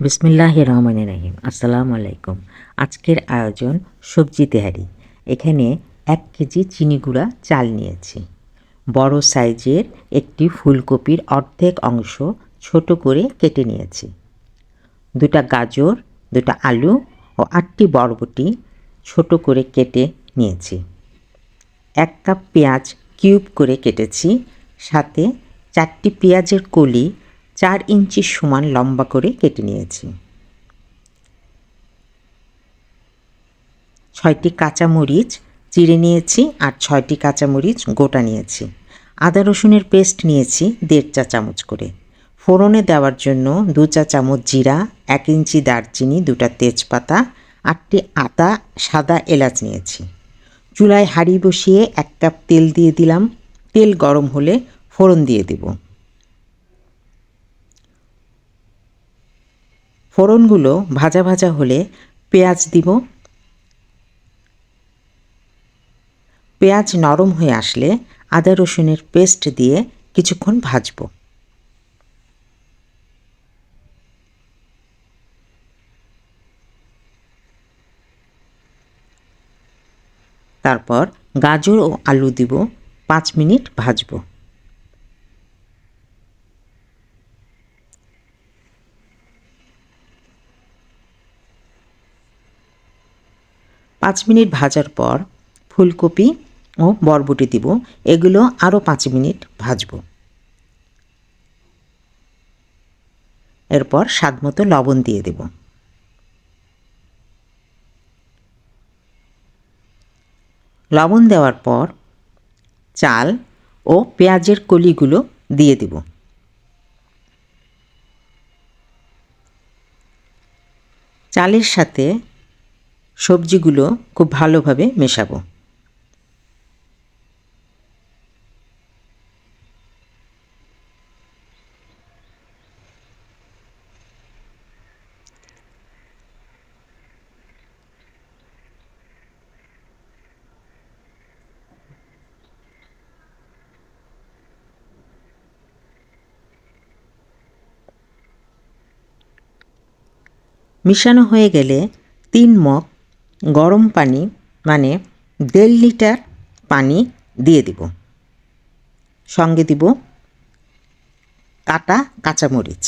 বিসমিল্লাহির রহমানির রহিম। আসসালামু আলাইকুম। আজকের আয়োজন সবজি তেহারি। এখানে 1 কেজি চিনি গুঁড়া চাল নিয়েছি। বড় সাইজের একটি ফুলকপির অর্ধেক অংশ ছোট করে কেটে নিয়েছি। 2টা গাজর, 2টা আলু ও 8টি বরবটি ছোট করে কেটে নিয়েছি। 1 কাপ পেঁয়াজ কিউব করে কেটেছি। সাথে 4টি পেঁয়াজের কলি 4 ইঞ্চি সমান লম্বা করে কেটে নিয়েছি। 6টি কাঁচামরিচ চিড়ে নিয়েছি আর 6টি কাঁচামরিচ গোটা নিয়েছি। আদা রসুনের পেস্ট নিয়েছি 1.5 চা চামচ করে। ফোড়নে দেওয়ার জন্য 2 চা চামচ জিরা, 1 ইঞ্চি দারচিনি, 2টা তেজপাতা, 8টি আদা, সাদা এলাচ নিয়েছি। চুলায় হাঁড়ি বসিয়ে 1 কাপ তেল দিয়ে দিলাম। তেল গরম হলে ফোড়ন দিয়ে দেব। ফোড়নগুলো ভাজা ভাজা হলে পেঁয়াজ দিব। পেঁয়াজ নরম হয়ে আসলে আদা রসুনের পেস্ট দিয়ে কিছুক্ষণ ভাজব। তারপর গাজর ও আলু দিব। 5 মিনিট ভাজব। পাঁচ মিনিট ভাজার পর ফুলকপি ও বরবটি দিব। এগুলো আরও 5 মিনিট ভাজব। এরপর স্বাদমতো লবণ দিয়ে দেব। লবণ দেওয়ার পর চাল ও পেঁয়াজের কলিগুলো দিয়ে দেব। চালের সাথে সবজিগুলো খুব ভালোভাবে মেশাবো। মিশানো হয়ে গেলে 3 মগ গরম পানি মানে 1.5 লিটার পানি দিয়ে দিব। সঙ্গে দিব কাটা কাঁচামরিচ।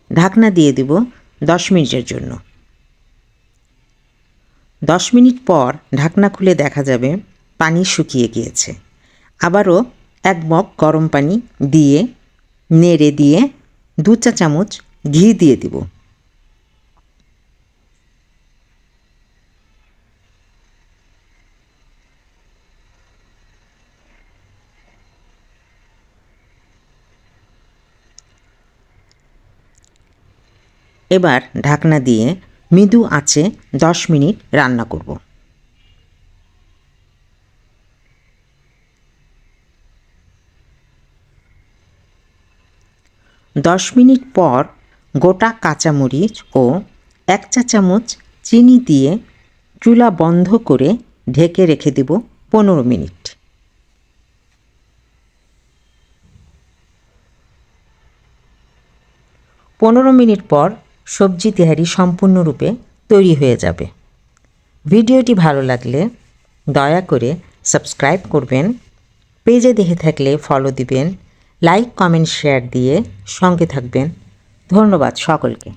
ঢাকনা দিয়ে দিব 10 মিনিটের জন্য। 10 মিনিট পর ঢাকনা খুলে দেখা যাবে পানি শুকিয়ে গিয়েছে। আবারও 1 মগ গরম পানি দিয়ে নেড়ে দিয়ে 2 চা চামচ ঘি দিয়ে দিব। এবার ঢাকনা দিয়ে মৃদু আঁচে 10 মিনিট রান্না করব। 10 মিনিট পর গোটা কাঁচামরিচ ও 1 চা চামচ চিনি দিয়ে চুলা বন্ধ করে ঢেকে রেখে দেব 15 মিনিট। 15 মিনিট পর সবজি তেহারি সম্পূর্ণরূপে তৈরি হয়ে যাবে। ভিডিওটি ভালো লাগলে দয়া করে সাবস্ক্রাইব করবেন। পেজে দেখে থাকলে ফলো দিবেন। লাইক, কমেন্ট, শেয়ার দিয়ে সঙ্গে থাকবেন। ধন্যবাদ সকলকে।